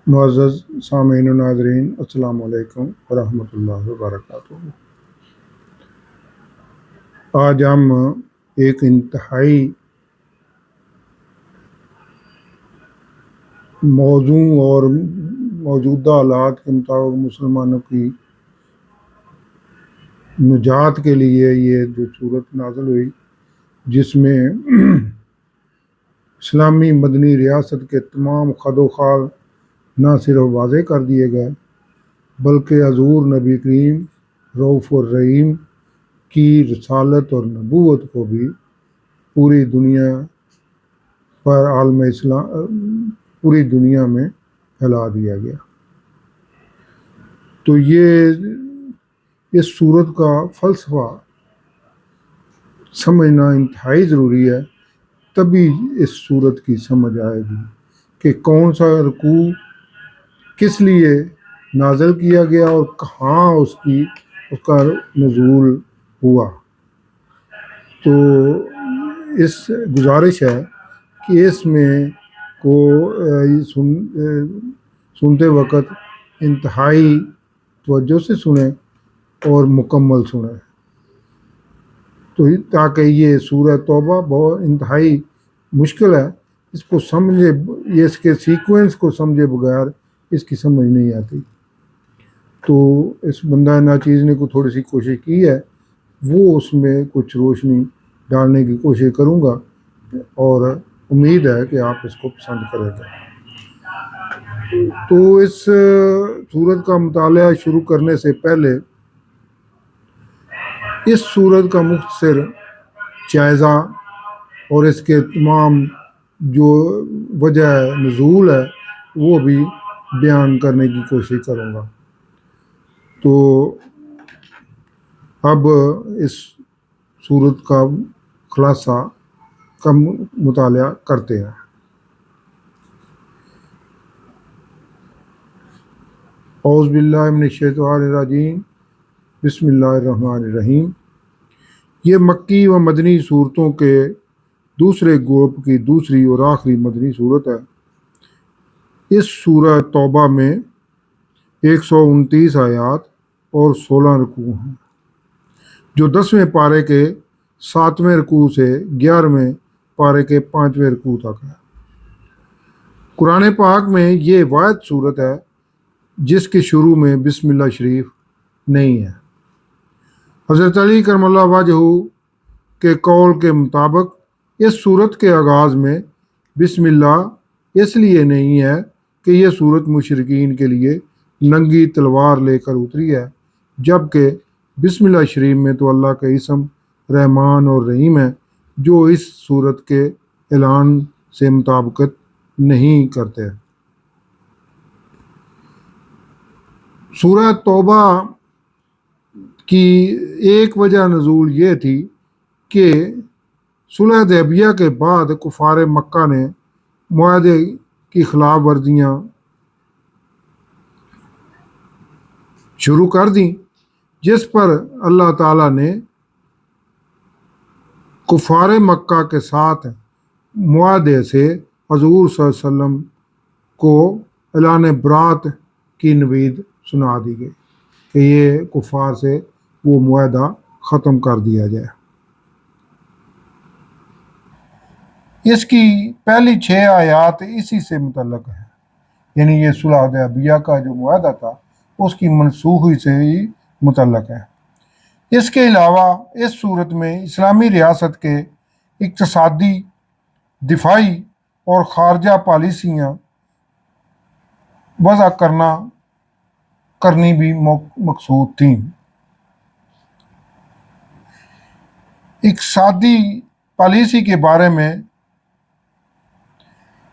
معزز سامعین و ناظرین، السلام علیکم ورحمۃ اللہ وبرکاتہ۔ آج ہم ایک انتہائی موضوع اور موجودہ حالات کے مطابق مسلمانوں کی نجات کے لیے یہ جو صورت نازل ہوئی، جس میں اسلامی مدنی ریاست کے تمام خد و خال نہ صرف واضح کر دیے گئے بلکہ حضور نبی کریم رؤوف الرحیم کی رسالت اور نبوت کو بھی پوری دنیا پر عالم اسلام پوری دنیا میں پھیلا دیا گیا۔ تو یہ اس صورت کا فلسفہ سمجھنا انتہائی ضروری ہے، تبھی اس صورت کی سمجھ آئے گی کہ کون سا رکوع کس لیے نازل کیا گیا اور کہاں اس کا نزول ہوا۔ تو اس گزارش ہے کہ اس میں کو سنتے وقت انتہائی توجہ سے سنیں اور مکمل سنیں، تو تاکہ یہ سورہ توبہ بہت انتہائی مشکل ہے، اس کو سمجھے، یہ اس کے سیکوینس کو سمجھے بغیر اس کی سمجھ نہیں آتی۔ تو اس بندہ ناچیز نے کو تھوڑی سی کوشش کی ہے، وہ اس میں کچھ روشنی ڈالنے کی کوشش کروں گا اور امید ہے کہ آپ اس کو پسند کریں گے۔ تو اس سورت کا مطالعہ شروع کرنے سے پہلے اس سورت کا مختصر جائزہ اور اس کے تمام جو وجہ نزول ہے وہ بھی بیان کرنے کی کوشش کروں گا۔ تو اب اس سورت کا خلاصہ کا مطالعہ کرتے ہیں۔ اعوذ باللہ من الشیطان الرجیم، بسم اللہ الرحمن الرحیم۔ یہ مکی و مدنی صورتوں کے دوسرے گروپ کی دوسری اور آخری مدنی صورت ہے۔ اس سورہ توبہ میں 129 آیات اور 16 رکوع ہیں، جو 10ویں پارے کے 7ویں رکوع سے 11ویں پارے کے 5ویں رکوع تک ہے۔ قرآن پاک میں یہ واحد صورت ہے جس کے شروع میں بسم اللہ شریف نہیں ہے۔ حضرت علی کرم اللہ وجہہ کے قول کے مطابق اس صورت کے آغاز میں بسم اللہ اس لیے نہیں ہے کہ یہ صورت مشرکین کے لیے ننگی تلوار لے کر اتری ہے، جبکہ بسم اللہ شریف میں تو اللہ کا اسم رحمان اور رحیم ہے، جو اس صورت کے اعلان سے مطابقت نہیں کرتے۔ سورہ توبہ کی ایک وجہ نزول یہ تھی کہ صلح حدیبیہ کے بعد کفار مکہ نے معاہدے کی خلاف ورزیاں شروع کر دیں، جس پر اللہ تعالیٰ نے کفار مکہ کے ساتھ معاہدے سے حضور صلی اللہ علیہ وسلم کو اعلان برات کی نوید سنا دی گئی کہ یہ کفار سے وہ معاہدہ ختم کر دیا جائے۔ اس کی پہلی 6 آیات اسی سے متعلق ہیں، یعنی یہ صلح حدیبیہ کا جو معاہدہ تھا اس کی منسوخی سے ہی متعلق ہے۔ اس کے علاوہ اس صورت میں اسلامی ریاست کے اقتصادی، دفاعی اور خارجہ پالیسیاں وضع کرنی بھی مقصود تھیں۔ اقتصادی پالیسی کے بارے میں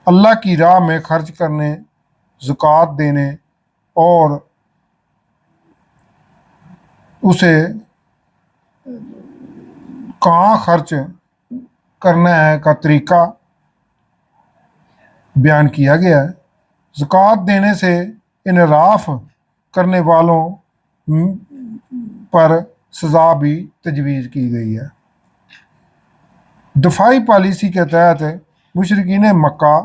اللہ کی راہ میں خرچ کرنے، زکوٰۃ دینے اور اسے کہاں خرچ کرنا ہے کا طریقہ بیان کیا گیا ہے۔ زکوٰۃ دینے سے انحراف کرنے والوں پر سزا بھی تجویز کی گئی ہے۔ دفاعی پالیسی کے تحت مشرکین مکہ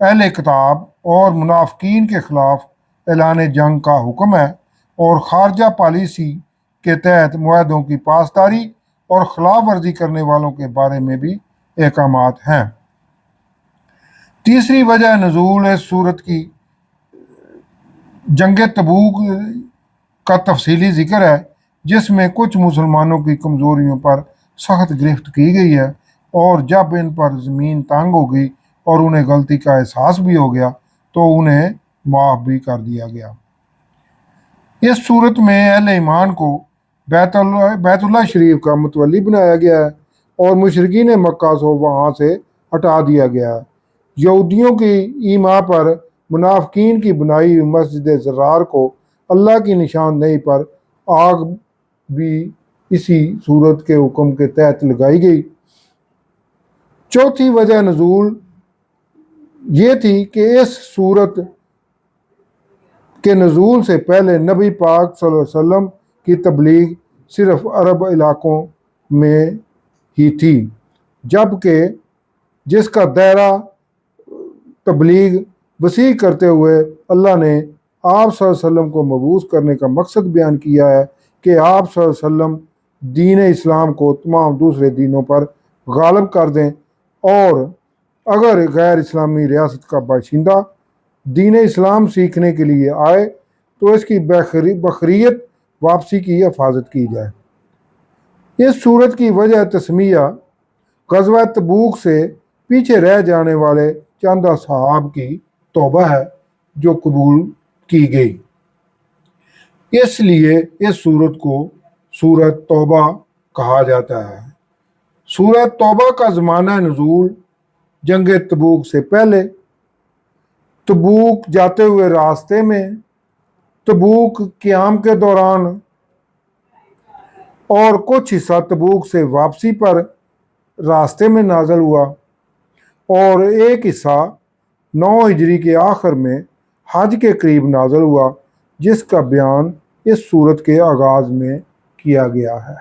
اہل کتاب اور منافقین کے خلاف اعلان جنگ کا حکم ہے اور خارجہ پالیسی کے تحت معاہدوں کی پاسداری اور خلاف ورزی کرنے والوں کے بارے میں بھی احکامات ہیں۔ تیسری وجہ نزول اس صورت کی جنگ تبوک کا تفصیلی ذکر ہے، جس میں کچھ مسلمانوں کی کمزوریوں پر سخت گرفت کی گئی ہے، اور جب ان پر زمین تنگ ہو گئی اور انہیں غلطی کا احساس بھی ہو گیا تو انہیں معاف بھی کر دیا گیا۔ اس صورت میں اہل ایمان کو بیت اللہ شریف کا متولی بنایا گیا ہے اور مشرکین مکہ کو وہاں سے ہٹا دیا گیا ہے۔ یہودیوں کی ایما پر منافقین کی بنائی ہوئی مسجد زرار کو اللہ کی نشاندہی پر آگ بھی اسی صورت کے حکم کے تحت لگائی گئی۔ چوتھی وجہ نزول یہ تھی کہ اس صورت کے نزول سے پہلے نبی پاک صلی اللہ علیہ وسلم کی تبلیغ صرف عرب علاقوں میں ہی تھی، جبکہ جس کا دائرہ تبلیغ وسیع کرتے ہوئے اللہ نے آپ صلی اللہ علیہ وسلم کو مبعوث کرنے کا مقصد بیان کیا ہے کہ آپ صلی اللہ علیہ وسلم دین اسلام کو تمام دوسرے دینوں پر غالب کر دیں، اور اگر غیر اسلامی ریاست کا باشندہ دین اسلام سیکھنے کے لیے آئے تو اس کی بخریت واپسی کی حفاظت کی جائے۔ اس صورت کی وجہ تسمیہ غزوہ تبوک سے پیچھے رہ جانے والے چند اصحاب کی توبہ ہے جو قبول کی گئی، اس لیے اس صورت کو سورۃ توبہ کہا جاتا ہے۔ سورۃ توبہ کا زمانہ نزول جنگ تبوک سے پہلے، تبوک جاتے ہوئے راستے میں، تبوک قیام کے دوران، اور کچھ حصہ تبوک سے واپسی پر راستے میں نازل ہوا، اور ایک حصہ 9 ہجری کے آخر میں حج کے قریب نازل ہوا، جس کا بیان اس صورت کے آغاز میں کیا گیا ہے۔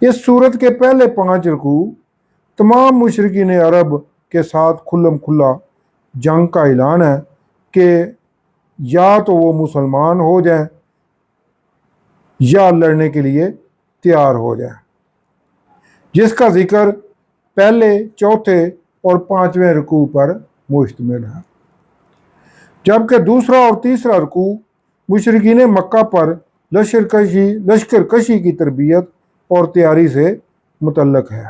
اس صورت کے پہلے 5 رکوع تمام مشرکین عرب کے ساتھ کھلم کھلا جنگ کا اعلان ہے کہ یا تو وہ مسلمان ہو جائیں یا لڑنے کے لیے تیار ہو جائیں، جس کا ذکر پہلے، چوتھے اور 5ویں رکوع پر مشتمل ہے، جبکہ دوسرا اور تیسرا رکوع مشرکین مکہ پر لشکر کشی کی تربیت اور تیاری سے متعلق ہے۔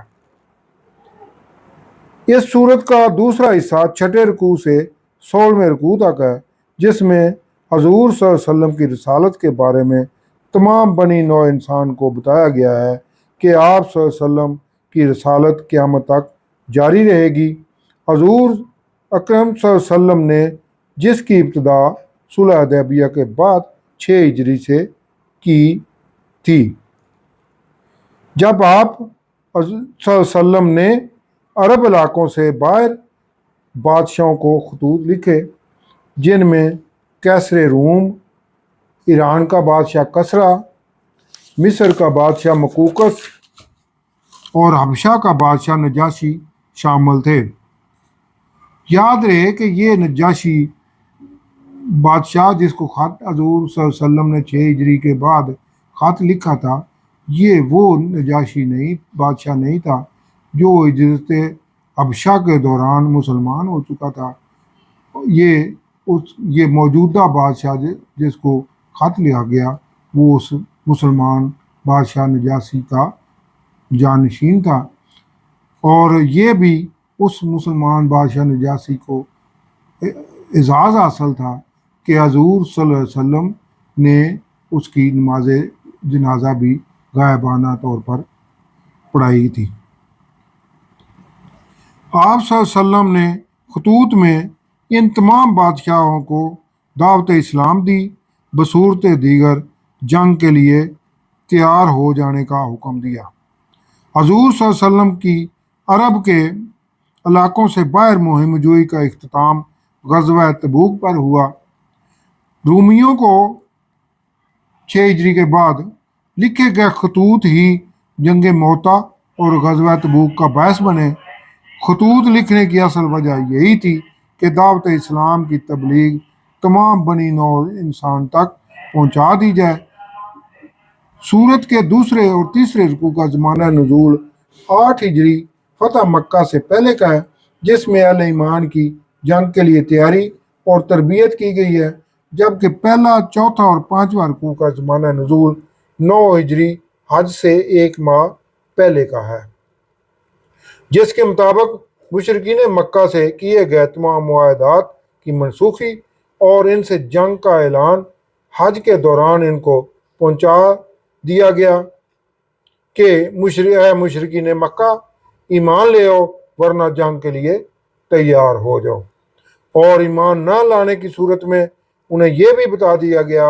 اس صورت کا دوسرا حصہ 6 رکوع سے 16ویں رکوع تک ہے، جس میں حضور صلی اللہ علیہ وسلم کی رسالت کے بارے میں تمام بنی نوع انسان کو بتایا گیا ہے کہ آپ صلی اللہ علیہ وسلم کی رسالت قیامت تک جاری رہے گی۔ حضور اکرم صلی اللہ علیہ وسلم نے جس کی ابتدا صلح حدیبیہ کے بعد 6 ہجری سے کی تھی، جب آپ صلی اللہ علیہ وسلم نے عرب علاقوں سے باہر بادشاہوں کو خطوط لکھے، جن میں کیسر روم، ایران کا بادشاہ کسریٰ، مصر کا بادشاہ مقوقس اور حبشہ کا بادشاہ نجاشی شامل تھے۔ یاد رہے کہ یہ نجاشی بادشاہ جس کو خط حضور صلی اللہ علیہ وسلم نے 6 ہجری کے بعد خط لکھا تھا، یہ وہ نجاشی بادشاہ نہیں تھا جو ہجرت حبشہ کے دوران مسلمان ہو چکا تھا۔ یہ موجودہ بادشاہ جس کو خط لیا گیا وہ اس مسلمان بادشاہ نجاشی کا جانشین تھا، اور یہ بھی اس مسلمان بادشاہ نجاشی کو اعزاز حاصل تھا کہ حضور صلی اللہ علیہ وسلم نے اس کی نماز جنازہ بھی غائبانہ طور پر پڑھائی تھی۔ آپ صلی اللہ علیہ وسلم نے خطوط میں ان تمام بادشاہوں کو دعوت اسلام دی، بصورت دیگر جنگ کے لیے تیار ہو جانے کا حکم دیا۔ حضور صلی اللہ علیہ وسلم کی عرب کے علاقوں سے باہر مہم جوئی کا اختتام غزوہ تبوک پر ہوا۔ رومیوں کو 6 ہجری کے بعد لکھے گئے خطوط ہی جنگ موتا اور غزوہ تبوک کا باعث بنے۔ خطوط لکھنے کی اصل وجہ یہی تھی کہ دعوت اسلام کی تبلیغ تمام بنی نوع انسان تک پہنچا دی جائے۔ سورت کے دوسرے اور تیسرے رکوع کا زمانہ نزول 8 ہجری فتح مکہ سے پہلے کا ہے، جس میں اہل ایمان کی جنگ کے لیے تیاری اور تربیت کی گئی ہے، جبکہ پہلا، چوتھا اور پانچواں رکوع کا زمانہ نزول 9 ہجری حج سے 1 ماہ پہلے کا ہے، جس کے مطابق مشرکین مکہ سے کیے گئے تمام معاہدات کی منسوخی اور ان سے جنگ کا اعلان حج کے دوران ان کو پہنچا دیا گیا کہ مشرکین مکہ ایمان لے آؤ ورنہ جنگ کے لیے تیار ہو جاؤ، اور ایمان نہ لانے کی صورت میں انہیں یہ بھی بتا دیا گیا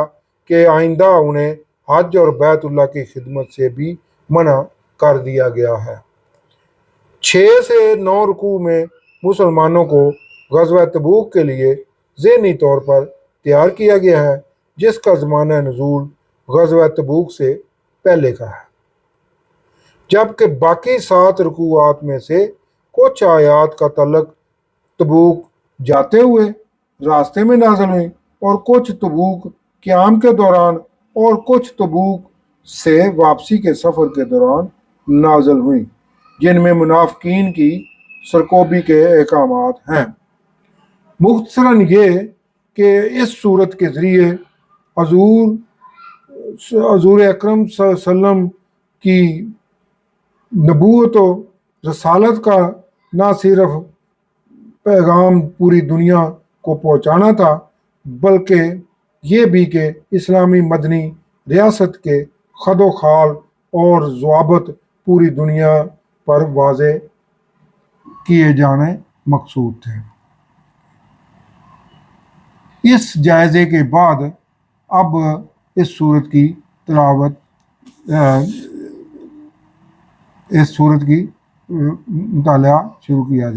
کہ آئندہ انہیں حج اور بیت اللہ کی خدمت سے بھی منع کر دیا گیا ہے۔ 6 سے 9 رکوع میں مسلمانوں کو غزوہ تبوک کے لیے ذہنی طور پر تیار کیا گیا ہے، جس کا زمانہ نزول غزوہ تبوک سے پہلے کا ہے، جبکہ باقی 7 رکوعات میں سے کچھ آیات کا تعلق تبوک جاتے ہوئے راستے میں نازل ہوئی اور کچھ تبوک قیام کے دوران اور کچھ تبوک سے واپسی کے سفر کے دوران نازل ہوئی، جن میں منافقین کی سرکوبی کے احکامات ہیں۔ مختصراً یہ کہ اس صورت کے ذریعے حضور اکرم صلی اللہ علیہ وسلم کی نبوت و رسالت کا نہ صرف پیغام پوری دنیا کو پہنچانا تھا، بلکہ یہ بھی کہ اسلامی مدنی ریاست کے خد و خال اور ضوابط پوری دنیا پر واضح کیے جانے مقصود تھے۔ اس جائزے کے بعد اب اس صورت کی تلاوت اس صورت کی مطالعہ شروع کیا جائے۔